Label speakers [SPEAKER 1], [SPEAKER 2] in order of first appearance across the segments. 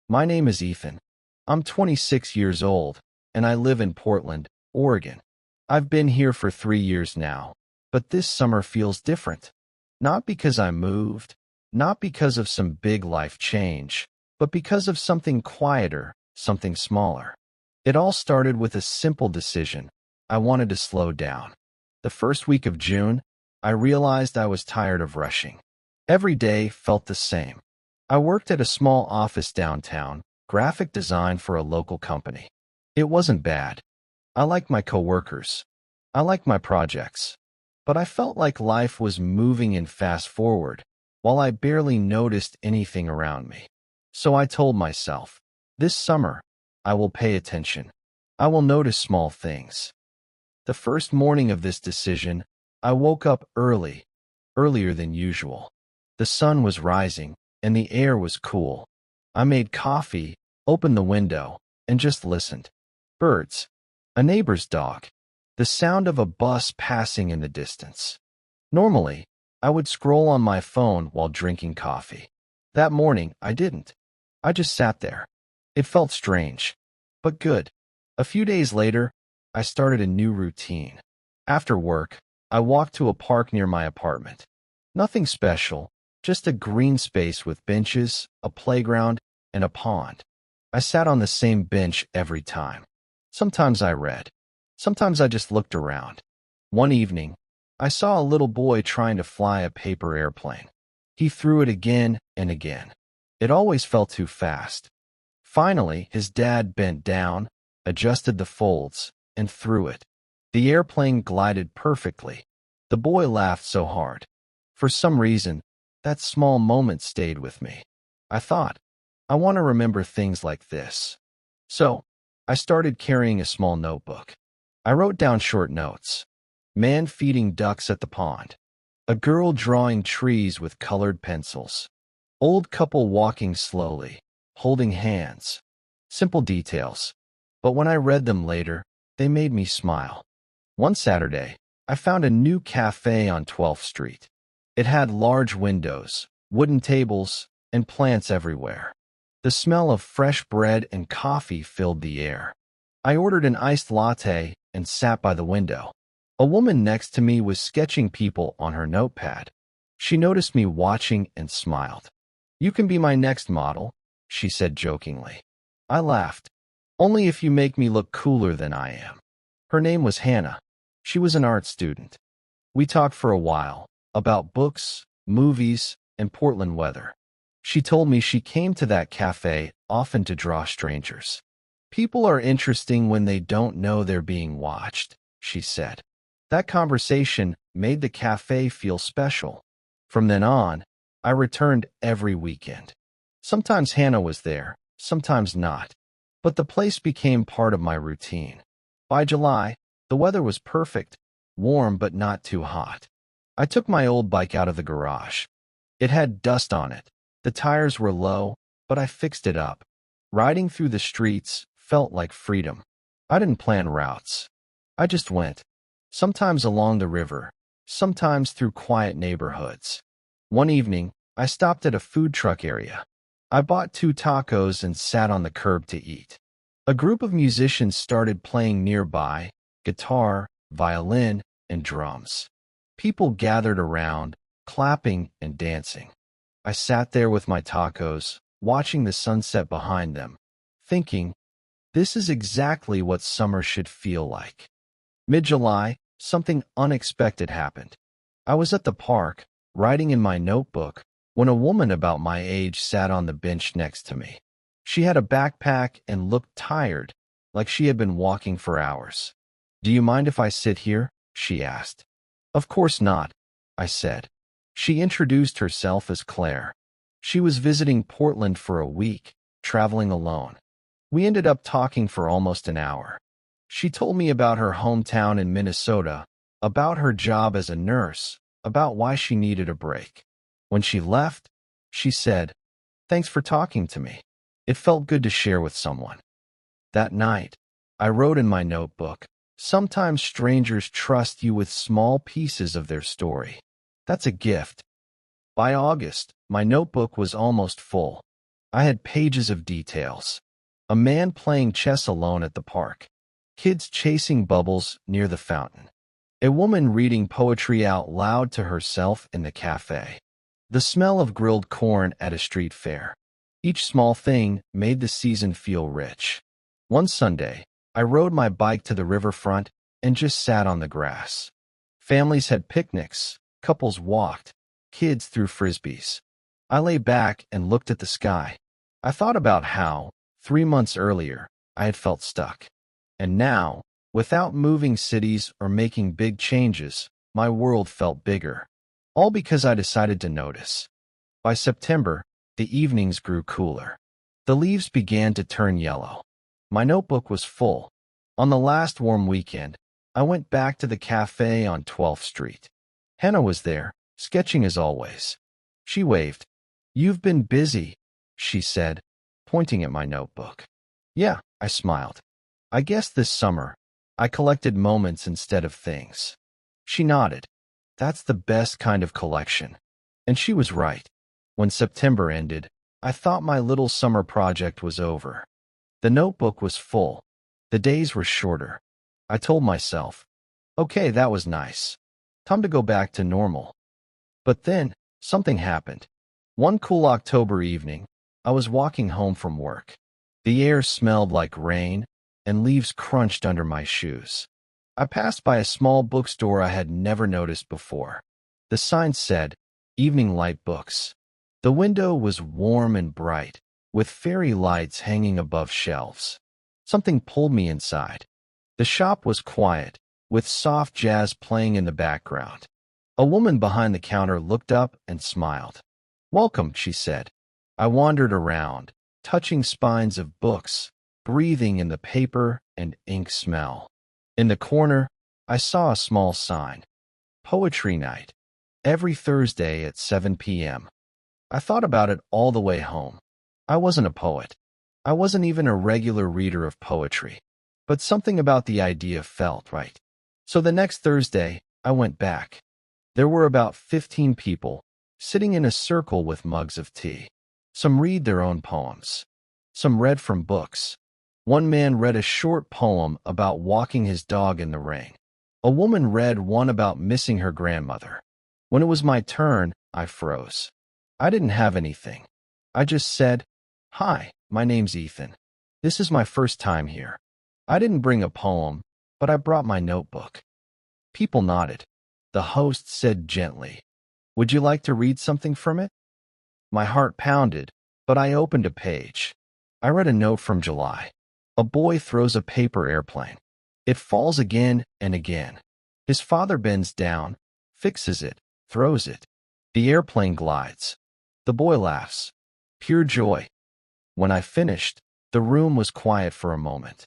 [SPEAKER 1] My name is Ethan. I'm 26 years old, and I live in Portland, Oregon. I've been here for 3 years now, but this summer feels different. Not because I moved, not because of some big life change, but because of something quieter, something smaller. It all started with a simple decision. I wanted to slow down. The first week of June, I realized I was tired of rushing. Every day felt the same. I worked at a small office downtown, graphic design for a local company. It wasn't bad. I liked my coworkers. I liked my projects. But I felt like life was moving in fast forward, while I barely noticed anything around me. So I told myself, this summer, I will pay attention. I will notice small things. The first morning of this decision, I woke up early, earlier than usual. The sun was rising, and the air was cool. I made coffee, opened the window, and just listened. Birds, a neighbor's dog, the sound of a bus passing in the distance. Normally, I would scroll on my phone while drinking coffee. That morning, I didn't. I just sat there. It felt strange, but good. A few days later, I started a new routine. After work, I walked to a park near my apartment. Nothing special, just a green space with benches, a playground, and a pond. I sat on the same bench every time. Sometimes I read. Sometimes I just looked around. One evening, I saw a little boy trying to fly a paper airplane. He threw it again and again. It always fell too fast. Finally, his dad bent down, adjusted the folds, and threw it. The airplane glided perfectly. The boy laughed so hard. For some reason, that small moment stayed with me. I thought, I want to remember things like this. So, I started carrying a small notebook. I wrote down short notes. Man feeding ducks at the pond. A girl drawing trees with colored pencils. Old couple walking slowly, holding hands. Simple details. But when I read them later, they made me smile. One Saturday, I found a new cafe on 12th Street. It had large windows, wooden tables, and plants everywhere. The smell of fresh bread and coffee filled the air. I ordered an iced latte and sat by the window. A woman next to me was sketching people on her notepad. She noticed me watching and smiled. "You can be my next model," she said jokingly. I laughed. "Only if you make me look cooler than I am." Her name was Hannah. She was an art student. We talked for a while, about books, movies, and Portland weather. She told me she came to that cafe often to draw strangers. "People are interesting when they don't know they're being watched," she said. That conversation made the cafe feel special. From then on, I returned every weekend. Sometimes Hannah was there, sometimes not. But the place became part of my routine. By July, the weather was perfect, warm but not too hot. I took my old bike out of the garage. It had dust on it. The tires were low, but I fixed it up. Riding through the streets felt like freedom. I didn't plan routes. I just went. Sometimes along the river, sometimes through quiet neighborhoods. One evening, I stopped at a food truck area. I bought 2 tacos and sat on the curb to eat. A group of musicians started playing nearby, guitar, violin, and drums. People gathered around, clapping and dancing. I sat there with my tacos, watching the sunset behind them, thinking, this is exactly what summer should feel like. Mid-July, something unexpected happened. I was at the park, writing in my notebook, when a woman about my age sat on the bench next to me. She had a backpack and looked tired, like she had been walking for hours. "Do you mind if I sit here?" she asked. "Of course not," I said. She introduced herself as Claire. She was visiting Portland for a week, traveling alone. We ended up talking for almost an hour. She told me about her hometown in Minnesota, about her job as a nurse, about why she needed a break. When she left, she said, "Thanks for talking to me. It felt good to share with someone." That night, I wrote in my notebook, "Sometimes strangers trust you with small pieces of their story. That's a gift." By August, my notebook was almost full. I had pages of details. A man playing chess alone at the park. Kids chasing bubbles near the fountain. A woman reading poetry out loud to herself in the cafe. The smell of grilled corn at a street fair. Each small thing made the season feel rich. One Sunday, I rode my bike to the riverfront and just sat on the grass. Families had picnics, couples walked, kids threw frisbees. I lay back and looked at the sky. I thought about how, 3 months earlier, I had felt stuck. And now, without moving cities or making big changes, my world felt bigger. All because I decided to notice. By September, the evenings grew cooler. The leaves began to turn yellow. My notebook was full. On the last warm weekend, I went back to the cafe on 12th Street. Hannah was there, sketching as always. She waved. "You've been busy," she said, pointing at my notebook. "Yeah," I smiled. "I guess this summer, I collected moments instead of things." She nodded. "That's the best kind of collection." And she was right. When September ended, I thought my little summer project was over. The notebook was full. The days were shorter. I told myself, okay, that was nice. Time to go back to normal. But then, something happened. One cool October evening, I was walking home from work. The air smelled like rain, and leaves crunched under my shoes. I passed by a small bookstore I had never noticed before. The sign said, "Evening Light Books." The window was warm and bright, with fairy lights hanging above shelves. Something pulled me inside. The shop was quiet, with soft jazz playing in the background. A woman behind the counter looked up and smiled. "Welcome," she said. I wandered around, touching spines of books, breathing in the paper and ink smell. In the corner, I saw a small sign. Poetry night. Every Thursday at 7 p.m. I thought about it all the way home. I wasn't a poet. I wasn't even a regular reader of poetry. But something about the idea felt right. So the next Thursday, I went back. There were about 15 people, sitting in a circle with mugs of tea. Some read their own poems. Some read from books. One man read a short poem about walking his dog in the rain. A woman read one about missing her grandmother. When it was my turn, I froze. I didn't have anything. I just said, "Hi, my name's Ethan. This is my first time here." I didn't bring a poem, but I brought my notebook. People nodded. The host said gently, "Would you like to read something from it?" My heart pounded, but I opened a page. I read a note from July. A boy throws a paper airplane. It falls again and again. His father bends down, fixes it, throws it. The airplane glides. The boy laughs. Pure joy. When I finished, the room was quiet for a moment.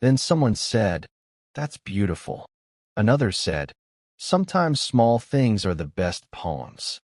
[SPEAKER 1] Then someone said, "That's beautiful." Another said, "Sometimes small things are the best poems."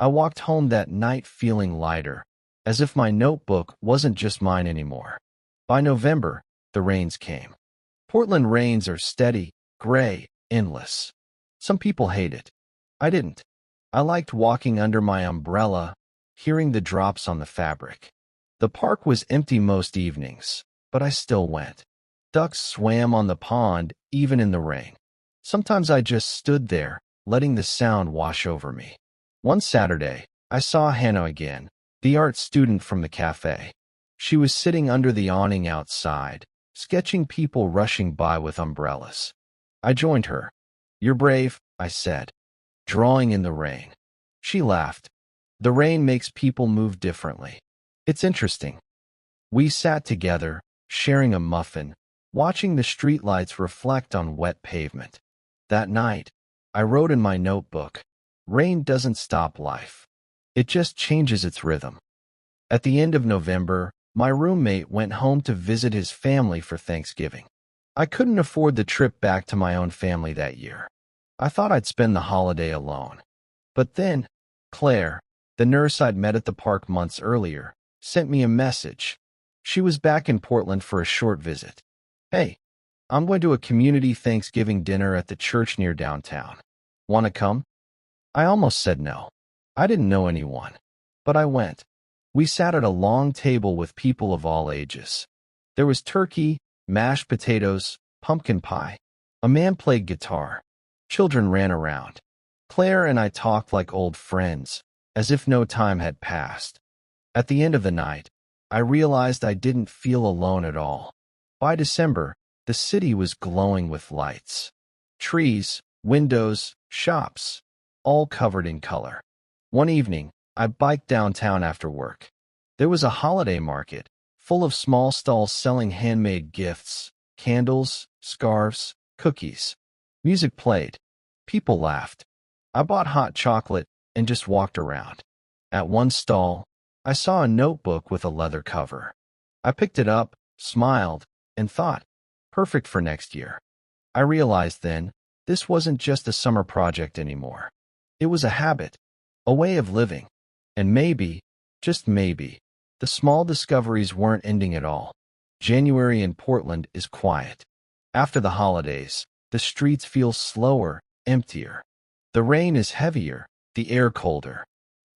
[SPEAKER 1] I walked home that night feeling lighter, as if my notebook wasn't just mine anymore. By November, the rains came. Portland rains are steady, gray, endless. Some people hate it. I didn't. I liked walking under my umbrella, hearing the drops on the fabric. The park was empty most evenings, but I still went. Ducks swam on the pond, even in the rain. Sometimes I just stood there, letting the sound wash over me. One Saturday, I saw Hannah again, the art student from the cafe. She was sitting under the awning outside, sketching people rushing by with umbrellas. I joined her. "You're brave," I said, drawing in the rain. She laughed. "The rain makes people move differently. It's interesting." We sat together, sharing a muffin, watching the streetlights reflect on wet pavement. That night, I wrote in my notebook, "Rain doesn't stop life. It just changes its rhythm." At the end of November, my roommate went home to visit his family for Thanksgiving. I couldn't afford the trip back to my own family that year. I thought I'd spend the holiday alone. But then, Claire, the nurse I'd met at the park months earlier, sent me a message. She was back in Portland for a short visit. "Hey, I'm going to a community Thanksgiving dinner at the church near downtown. Want to come?" I almost said no. I didn't know anyone. But I went. We sat at a long table with people of all ages. There was turkey, mashed potatoes, pumpkin pie. A man played guitar. Children ran around. Claire and I talked like old friends, as if no time had passed. At the end of the night, I realized I didn't feel alone at all. By December, the city was glowing with lights. Trees, windows, shops, all covered in color. One evening, I biked downtown after work. There was a holiday market, full of small stalls selling handmade gifts, candles, scarves, cookies. Music played. People laughed. I bought hot chocolate and just walked around. At one stall, I saw a notebook with a leather cover. I picked it up, smiled, and thought, perfect for next year. I realized then, this wasn't just a summer project anymore. It was a habit, a way of living. And maybe, just maybe, the small discoveries weren't ending at all. January in Portland is quiet. After the holidays, the streets feel slower, emptier. The rain is heavier, the air colder.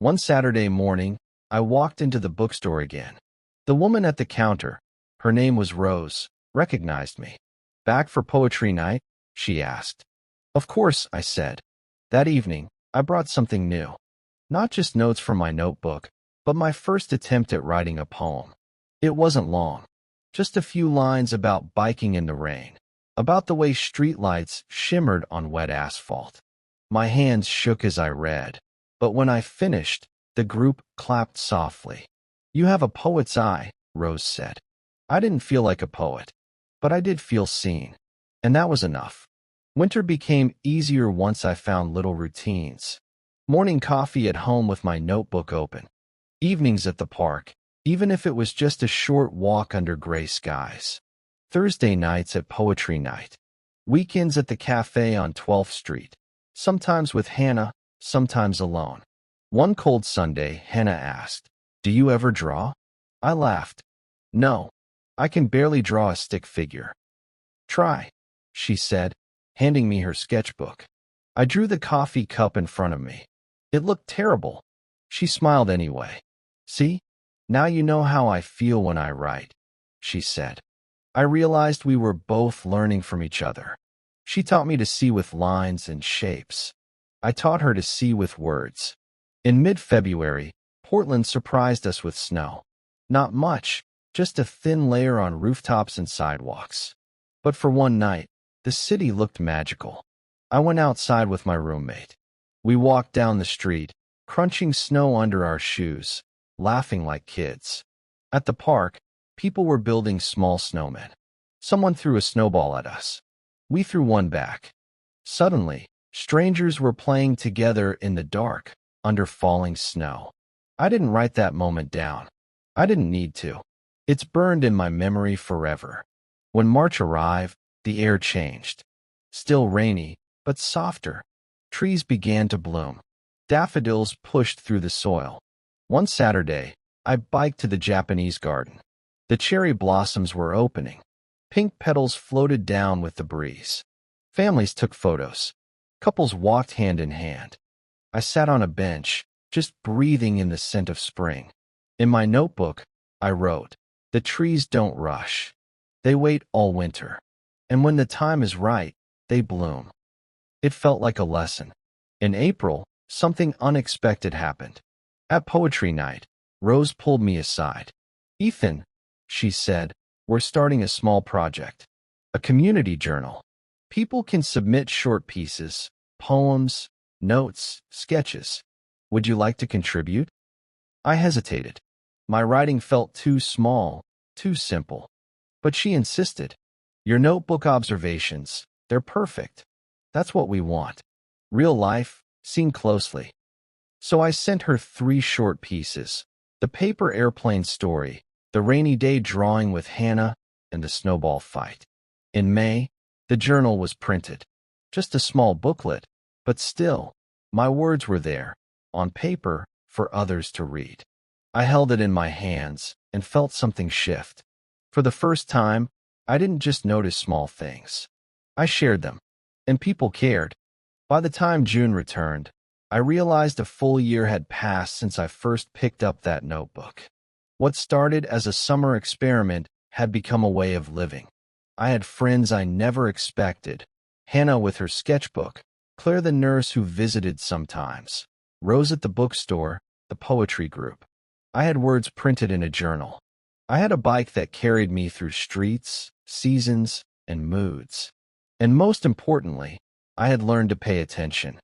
[SPEAKER 1] One Saturday morning, I walked into the bookstore again. The woman at the counter, her name was Rose, recognized me. "Back for poetry night?" she asked. "Of course," I said. That evening, I brought something new. Not just notes from my notebook, but my first attempt at writing a poem. It wasn't long. Just a few lines about biking in the rain, about the way streetlights shimmered on wet asphalt. My hands shook as I read, but when I finished, the group clapped softly. "You have a poet's eye," Rose said. I didn't feel like a poet, but I did feel seen, and that was enough. Winter became easier once I found little routines. Morning coffee at home with my notebook open. Evenings at the park, even if it was just a short walk under gray skies. Thursday nights at poetry night. Weekends at the cafe on 12th Street. Sometimes with Hannah, sometimes alone. One cold Sunday, Hannah asked, "Do you ever draw?" I laughed. "No, I can barely draw a stick figure." "Try," she said, handing me her sketchbook. I drew the coffee cup in front of me. It looked terrible. She smiled anyway. "See? Now you know how I feel when I write," she said. I realized we were both learning from each other. She taught me to see with lines and shapes. I taught her to see with words. In mid-February, Portland surprised us with snow. Not much, just a thin layer on rooftops and sidewalks. But for one night, the city looked magical. I went outside with my roommate. We walked down the street, crunching snow under our shoes, laughing like kids. At the park, people were building small snowmen. Someone threw a snowball at us. We threw one back. Suddenly, strangers were playing together in the dark, under falling snow. I didn't write that moment down. I didn't need to. It's burned in my memory forever. When March arrived, the air changed. Still rainy, but softer. Trees began to bloom. Daffodils pushed through the soil. One Saturday, I biked to the Japanese garden. The cherry blossoms were opening. Pink petals floated down with the breeze. Families took photos. Couples walked hand in hand. I sat on a bench, just breathing in the scent of spring. In my notebook, I wrote, "The trees don't rush. They wait all winter. And when the time is right, they bloom." It felt like a lesson. In April, something unexpected happened. At poetry night, Rose pulled me aside. "Ethan," she said, "we're starting a small project. A community journal. People can submit short pieces, poems, notes, sketches. Would you like to contribute?" I hesitated. My writing felt too small, too simple. But she insisted. "Your notebook observations, they're perfect. That's what we want. Real life, seen closely." So I sent her 3 short pieces: the paper airplane story, the rainy day drawing with Hannah, and the snowball fight. In May, the journal was printed. Just a small booklet, but still, my words were there, on paper, for others to read. I held it in my hands and felt something shift. For the first time, I didn't just notice small things. I shared them, and people cared. By the time June returned, I realized a full year had passed since I first picked up that notebook. What started as a summer experiment had become a way of living. I had friends I never expected. Hannah with her sketchbook, Claire the nurse who visited sometimes, Rose at the bookstore, the poetry group. I had words printed in a journal. I had a bike that carried me through streets, seasons, and moods. And most importantly, I had learned to pay attention.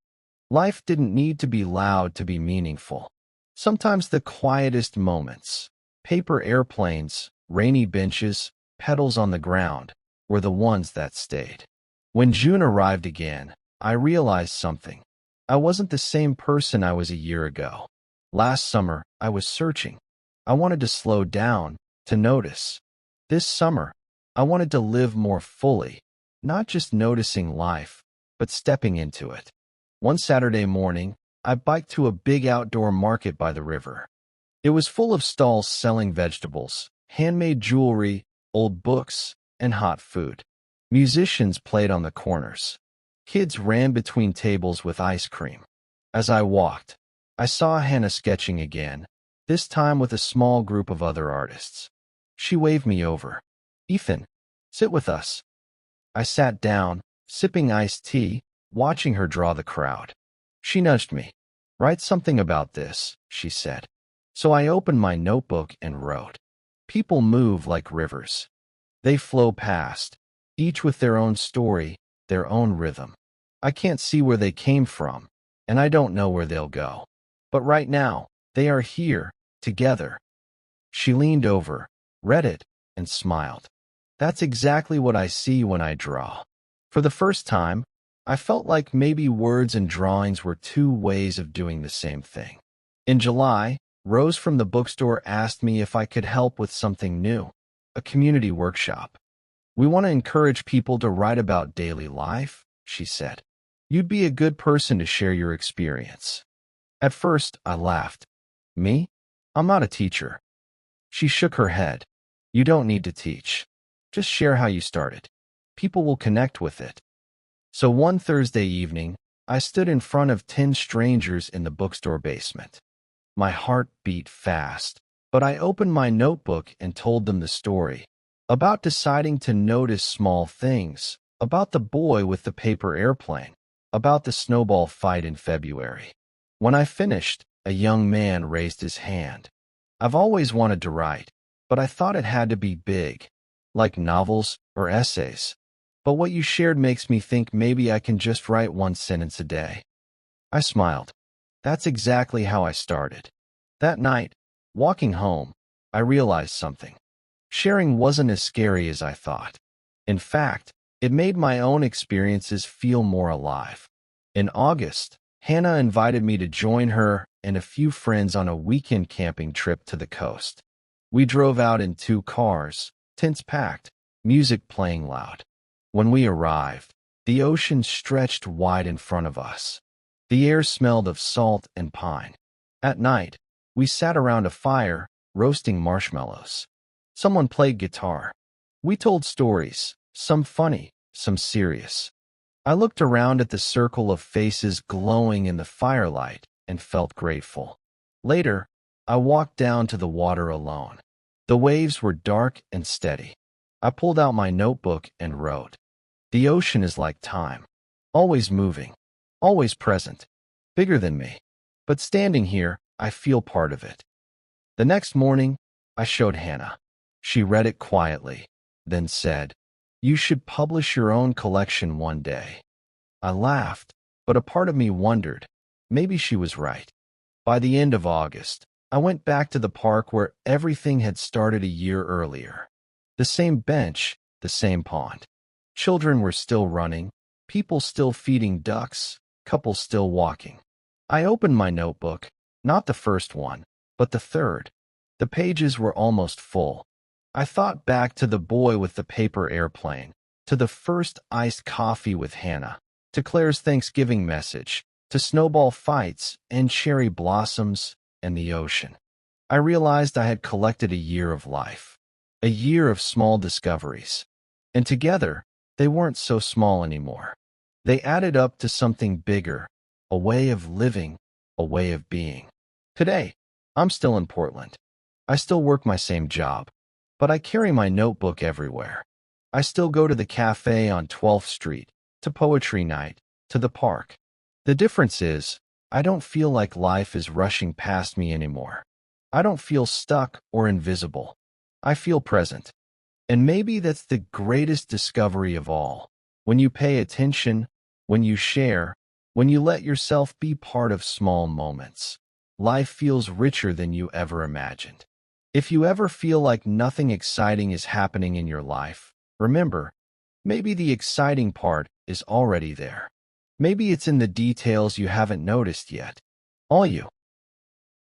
[SPEAKER 1] Life didn't need to be loud to be meaningful. Sometimes the quietest moments, paper airplanes, rainy benches, petals on the ground, were the ones that stayed. When June arrived again, I realized something. I wasn't the same person I was a year ago. Last summer, I was searching. I wanted to slow down, to notice. This summer, I wanted to live more fully, not just noticing life, but stepping into it. One Saturday morning, I biked to a big outdoor market by the river. It was full of stalls selling vegetables, handmade jewelry, old books, and hot food. Musicians played on the corners. Kids ran between tables with ice cream. As I walked, I saw Hannah sketching again, this time with a small group of other artists. She waved me over. "Ethan, sit with us." I sat down, sipping iced tea, watching her draw the crowd. She nudged me. "Write something about this," she said. So I opened my notebook and wrote. People move like rivers. They flow past, each with their own story, their own rhythm. I can't see where they came from, and I don't know where they'll go. But right now, they are here, together. She leaned over, read it, and smiled. That's exactly what I see when I draw. For the first time, I felt like maybe words and drawings were two ways of doing the same thing. In July, Rose from the bookstore asked me if I could help with something new, a community workshop. "We want to encourage people to write about daily life," she said. "You'd be a good person to share your experience." At first, I laughed. "Me? I'm not a teacher." She shook her head. "You don't need to teach. Just share how you started. People will connect with it." So one Thursday evening, I stood in front of 10 strangers in the bookstore basement. My heart beat fast, but I opened my notebook and told them the story. About deciding to notice small things, about the boy with the paper airplane, about the snowball fight in February. When I finished, a young man raised his hand. "I've always wanted to write, but I thought it had to be big, like novels or essays. But what you shared makes me think maybe I can just write one sentence a day." I smiled. That's exactly how I started. That night, walking home, I realized something. Sharing wasn't as scary as I thought. In fact, it made my own experiences feel more alive. In August, Hannah invited me to join her and a few friends on a weekend camping trip to the coast. We drove out in 2 cars, tents packed, music playing loud. When we arrived, the ocean stretched wide in front of us. The air smelled of salt and pine. At night, we sat around a fire, roasting marshmallows. Someone played guitar. We told stories, some funny, some serious. I looked around at the circle of faces glowing in the firelight and felt grateful. Later, I walked down to the water alone. The waves were dark and steady. I pulled out my notebook and wrote, "The ocean is like time, always moving, always present, bigger than me. But standing here, I feel part of it." The next morning, I showed Hannah. She read it quietly, then said, "You should publish your own collection one day." I laughed, but a part of me wondered, maybe she was right. By the end of August, I went back to the park where everything had started a year earlier. The same bench, the same pond. Children were still running, people still feeding ducks, couples still walking. I opened my notebook, not the first one, but the third. The pages were almost full. I thought back to the boy with the paper airplane, to the first iced coffee with Hannah, to Claire's Thanksgiving message, to snowball fights and cherry blossoms and the ocean. I realized I had collected a year of life, a year of small discoveries. And together, they weren't so small anymore. They added up to something bigger, a way of living, a way of being. Today, I'm still in Portland. I still work my same job, but I carry my notebook everywhere. I still go to the cafe on 12th Street, to poetry night, to the park. The difference is, I don't feel like life is rushing past me anymore. I don't feel stuck or invisible. I feel present. And maybe that's the greatest discovery of all. When you pay attention, when you share, when you let yourself be part of small moments, life feels richer than you ever imagined. If you ever feel like nothing exciting is happening in your life, remember, maybe the exciting part is already there. Maybe it's in the details you haven't noticed yet. All you